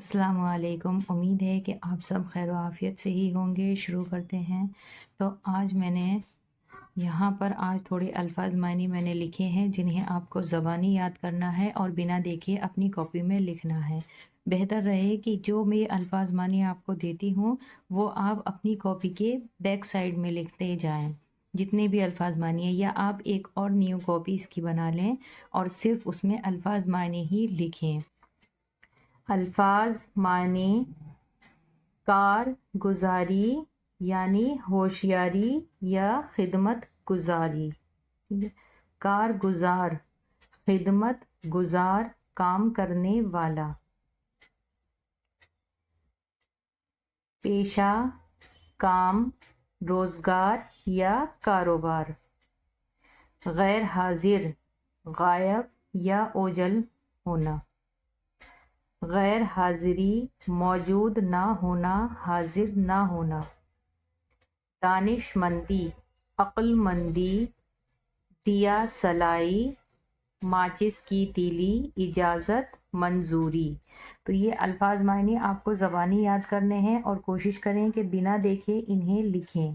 السلام علیکم، امید ہے کہ آپ سب خیر و عافیت سے ہی ہوں گے۔ شروع کرتے ہیں۔ تو آج میں نے یہاں پر تھوڑے الفاظ معنی میں نے لکھے ہیں جنہیں آپ کو زبانی یاد کرنا ہے اور بنا دیکھے اپنی کاپی میں لکھنا ہے۔ بہتر رہے کہ جو میں الفاظ معنی آپ کو دیتی ہوں وہ آپ اپنی کاپی کے بیک سائڈ میں لکھتے جائیں، جتنے بھی الفاظ معنی ہیں، یا آپ ایک اور نیو کاپی اس کی بنا لیں اور صرف اس میں الفاظ معنی ہی لکھیں۔ الفاظ معنی: کارگزاری یعنی ہوشیاری یا خدمت گزاری۔ کارگزار، خدمت گزار، کام کرنے والا۔ پیشہ، کام، روزگار یا کاروبار۔ غیر حاضر، غائب یا اوجھل ہونا۔ غیر حاضری، موجود نہ ہونا، حاضر نہ ہونا۔ دانش مندی، عقل مندی، دیا سلائی، ماچس کی تیلی، اجازت، منظوری۔ تو یہ الفاظ معنی آپ کو زبانی یاد کرنے ہیں اور کوشش کریں کہ بنا دیکھے انہیں لکھیں۔